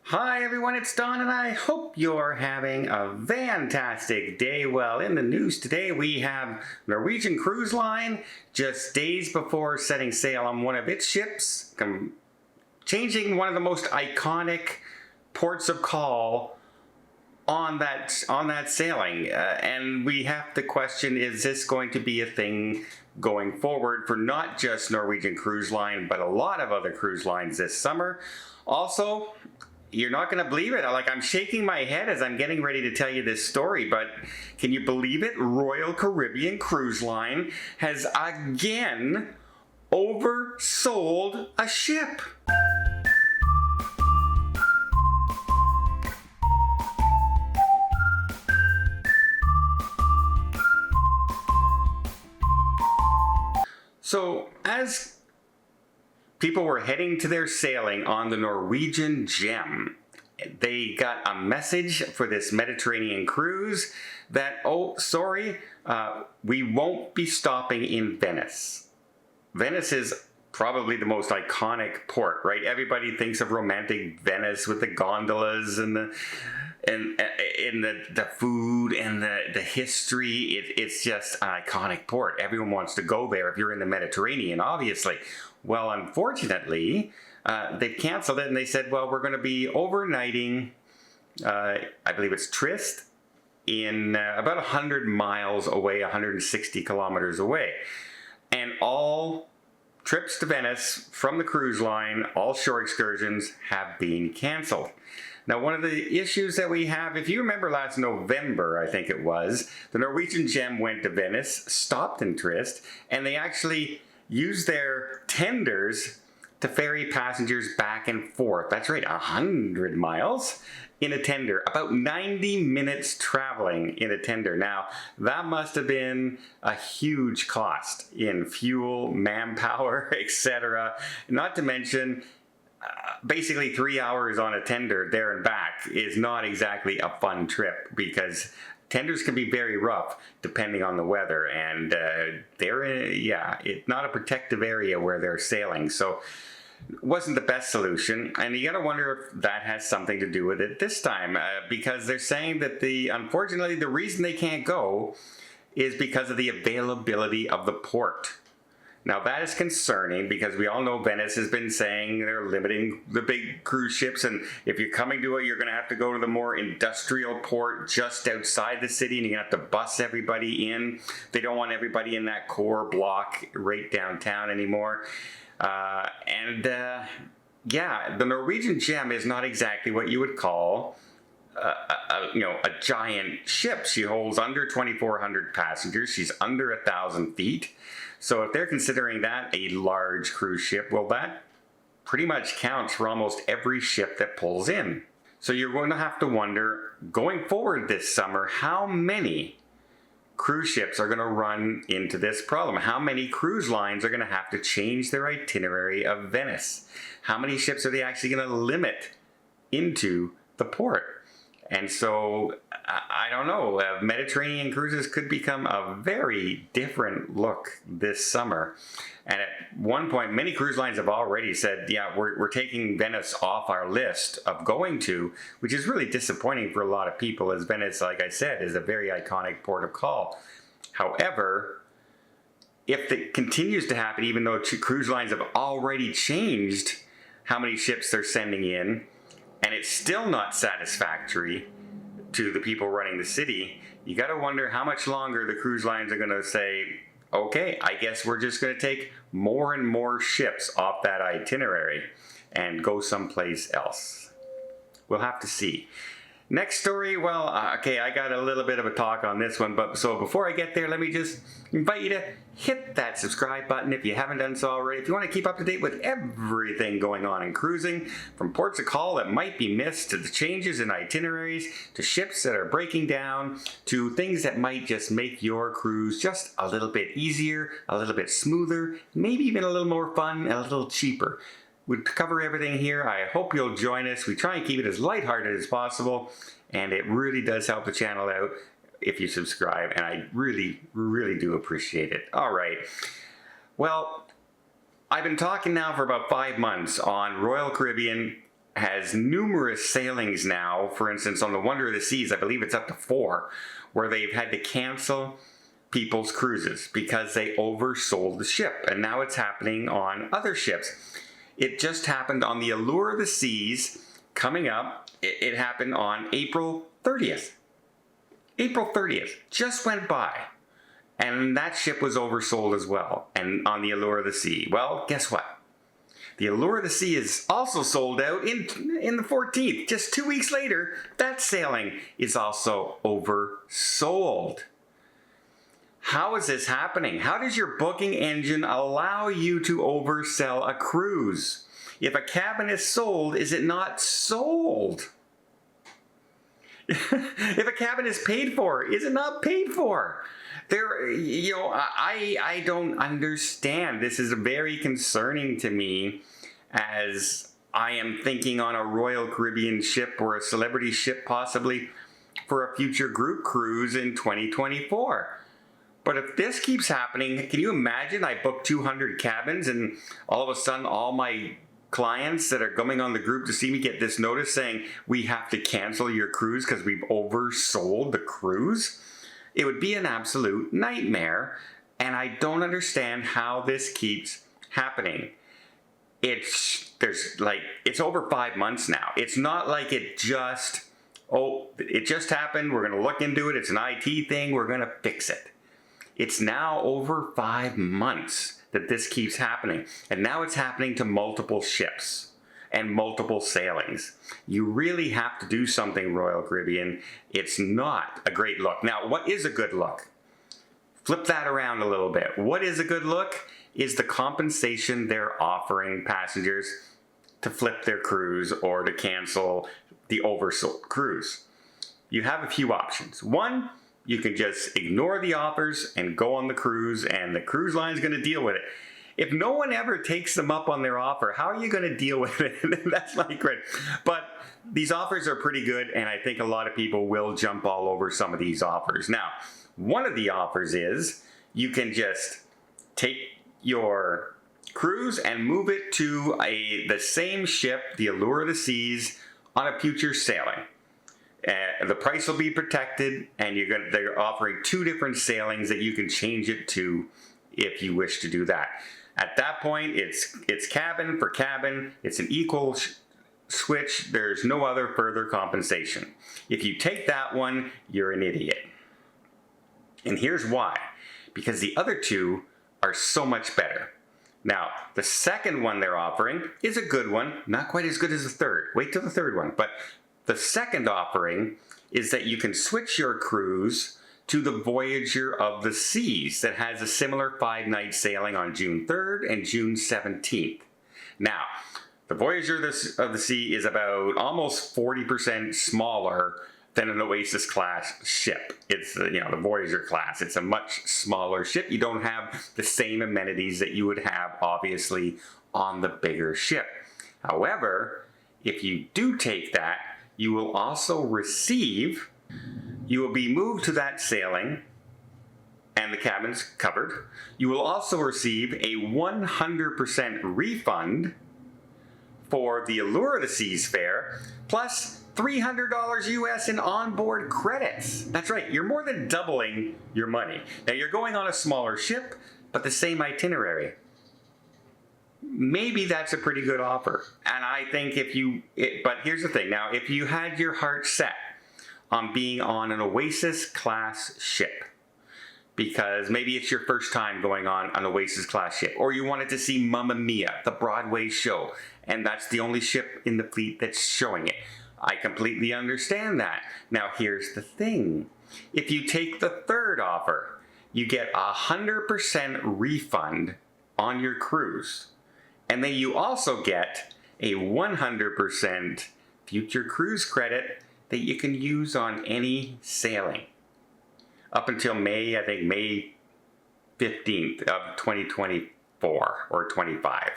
Hi everyone, it's Don and I hope you're having a fantastic day. Well, in the news today we have Norwegian Cruise Line just days before setting sail on one of its ships, changing one of the most iconic ports of call on that sailing. And we have to question, is this going to be a thing going forward for not just Norwegian Cruise Line, but a lot of other cruise lines this summer? Also, you're not going to believe it. I'm shaking my head as I'm getting ready to tell you this story, but can you believe it? Royal Caribbean Cruise Line has again oversold a ship. So, as people were heading to their sailing on the Norwegian Gem, they got a message for this Mediterranean cruise that, oh, sorry, we won't be stopping in Venice. Venice is probably the most iconic port, right? Everybody thinks of romantic Venice with the gondolas and the food and the history. It's just an iconic port. Everyone wants to go there if you're in the Mediterranean, obviously. Well, unfortunately, they've canceled it and they said, well, we're going to be overnighting, I believe it's Trist, in about 100 miles away, 160 kilometers away. And all trips to Venice from the cruise line, all shore excursions, have been canceled. Now, one of the issues that we have, if you remember last November, I think it was, the Norwegian Gem went to Venice, stopped in Trist, and they actually used their tenders to ferry passengers back and forth. That's right, 100 miles in a tender, about 90 minutes traveling in a tender. Now, that must have been a huge cost in fuel, manpower, etc. Not to mention, basically 3 hours on a tender there and back is not exactly a fun trip, because tenders can be very rough depending on the weather, and it's not a protective area where they're sailing, so it wasn't the best solution. And you gotta wonder if that has something to do with it this time, because they're saying that unfortunately the reason they can't go is because of the availability of the port. Now that is concerning, because we all know Venice has been saying they're limiting the big cruise ships, and if you're coming to it, you're going to have to go to the more industrial port just outside the city, and you're going to have to bus everybody in. They don't want everybody in that core block right downtown anymore. The Norwegian Gem is not exactly what you would call a giant ship. She holds under 2,400 passengers. She's under 1,000 feet. So if they're considering that a large cruise ship, well, that pretty much counts for almost every ship that pulls in. So you're going to have to wonder, going forward this summer, how many cruise ships are going to run into this problem? How many cruise lines are going to have to change their itinerary of Venice? How many ships are they actually going to limit into the port? And so, I don't know, Mediterranean cruises could become a very different look this summer. And at one point, many cruise lines have already said, yeah, we're taking Venice off our list of going to, which is really disappointing for a lot of people, as Venice, like I said, is a very iconic port of call. However, if it continues to happen, even though cruise lines have already changed how many ships they're sending in, and it's still not satisfactory to the people running the city, you got to wonder how much longer the cruise lines are going to say, okay, I guess we're just going to take more and more ships off that itinerary and go someplace else. We'll have to see. Next story, well, okay, I got a little bit of a talk on this one, but so before I get there, let me just invite you to hit that subscribe button if you haven't done so already. If you want to keep up to date with everything going on in cruising, from ports of call that might be missed, to the changes in itineraries, to ships that are breaking down, to things that might just make your cruise just a little bit easier, a little bit smoother, maybe even a little more fun and a little cheaper. We cover everything here. I hope you'll join us. We try and keep it as lighthearted as possible, and it really does help the channel out if you subscribe, and I really, really do appreciate it. All right. Well, I've been talking now for about 5 months on Royal Caribbean has numerous sailings now. For instance, on the Wonder of the Seas, I believe it's up to 4, where they've had to cancel people's cruises because they oversold the ship. And now it's happening on other ships. It just happened on the Allure of the Seas coming up. It happened on April 30th. April 30th just went by. And that ship was oversold as well. And on the Allure of the Sea. Well, guess what? The Allure of the Sea is also sold out in the 14th. Just 2 weeks later, that sailing is also oversold. How is this happening? How does your booking engine allow you to oversell a cruise? If a cabin is sold, is it not sold? If a cabin is paid for, is it not paid for? I don't understand. This is very concerning to me as I am thinking on a Royal Caribbean ship or a celebrity ship possibly for a future group cruise in 2024. But if this keeps happening, can you imagine I book 200 cabins and all of a sudden all my clients that are going on the group to see me get this notice saying we have to cancel your cruise because we've oversold the cruise? It would be an absolute nightmare, and I don't understand how this keeps happening. It's over 5 months now. It's not like it just happened, we're going to look into it, it's an IT thing, we're going to fix it. It's now over 5 months that this keeps happening, and now it's happening to multiple ships and multiple sailings. You really have to do something, Royal Caribbean. It's not a great look. Now, what is a good look? Flip that around a little bit. What is a good look? Is the compensation they're offering passengers to flip their cruise or to cancel the oversold cruise. You have a few options. One, you can just ignore the offers and go on the cruise, and the cruise line is going to deal with it. If no one ever takes them up on their offer, how are you going to deal with it? That's like great. But these offers are pretty good, and I think a lot of people will jump all over some of these offers. Now, one of the offers is you can just take your cruise and move it to the same ship, the Allure of the Seas, on a future sailing. The price will be protected, and they're offering 2 different sailings that you can change it to if you wish to do that. At that point, it's cabin for cabin. It's an equal switch. There's no other further compensation. If you take that one, you're an idiot. And here's why. Because the other 2 are so much better. Now, the second one they're offering is a good one. Not quite as good as the third. Wait till the third one. But the second offering is that you can switch your cruise to the Voyager of the Seas that has a similar 5-night sailing on June 3rd and June 17th. Now, the Voyager of the Sea is about almost 40% smaller than an Oasis class ship. It's the Voyager class. It's a much smaller ship. You don't have the same amenities that you would have obviously on the bigger ship. However, if you do take that, you will also receive, you will be moved to that sailing and the cabin's covered. You will also receive a 100% refund for the Allure of the Seas fare, plus $300 US in onboard credits. That's right, you're more than doubling your money. Now you're going on a smaller ship, but the same itinerary. Maybe that's a pretty good offer. And I think but here's the thing. Now, if you had your heart set on being on an Oasis class ship, because maybe it's your first time going on an Oasis class ship, or you wanted to see Mamma Mia, the Broadway show, and that's the only ship in the fleet that's showing it. I completely understand that. Now, here's the thing. If you take the third offer, you get 100% refund on your cruise. And then you also get a 100% future cruise credit that you can use on any sailing. Up until May 15th of 2024 or 25.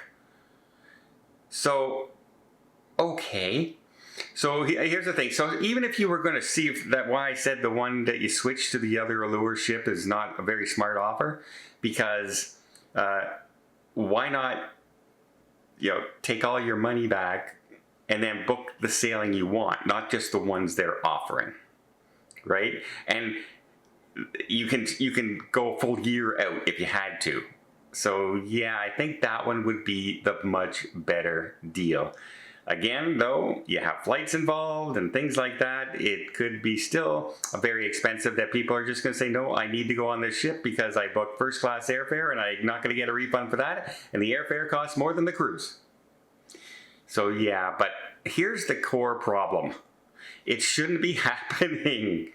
So, okay. So here's the thing. So even if you were going to see why I said the one that you switch to the other Allure ship is not a very smart offer, because why not take all your money back and then book the sailing you want, not just the ones they're offering, right? And you can go a full year out if you had to. So yeah, I think that one would be the much better deal. Again, though, you have flights involved and things like that. It could be still very expensive that people are just going to say, no, I need to go on this ship because I booked first class airfare and I'm not going to get a refund for that. And the airfare costs more than the cruise. So yeah, but here's the core problem. It shouldn't be happening.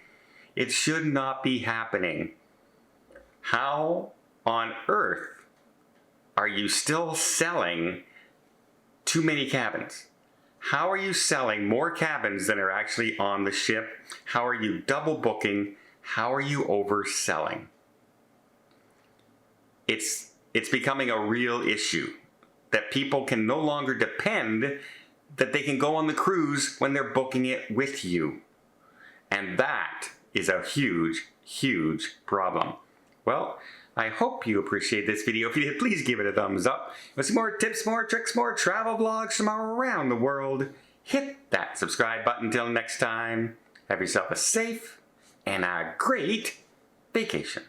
It should not be happening. How on earth are you still selling too many cabins? How are you selling more cabins than are actually on the ship? How are you double booking? How are you overselling? It's becoming a real issue that people can no longer depend that they can go on the cruise when they're booking it with you. And that is a huge, huge problem. Well, I hope you appreciate this video. If you did, please give it a thumbs up. For some more tips, more tricks, more travel vlogs from around the world, hit that subscribe button. Until next time, have yourself a safe and a great vacation.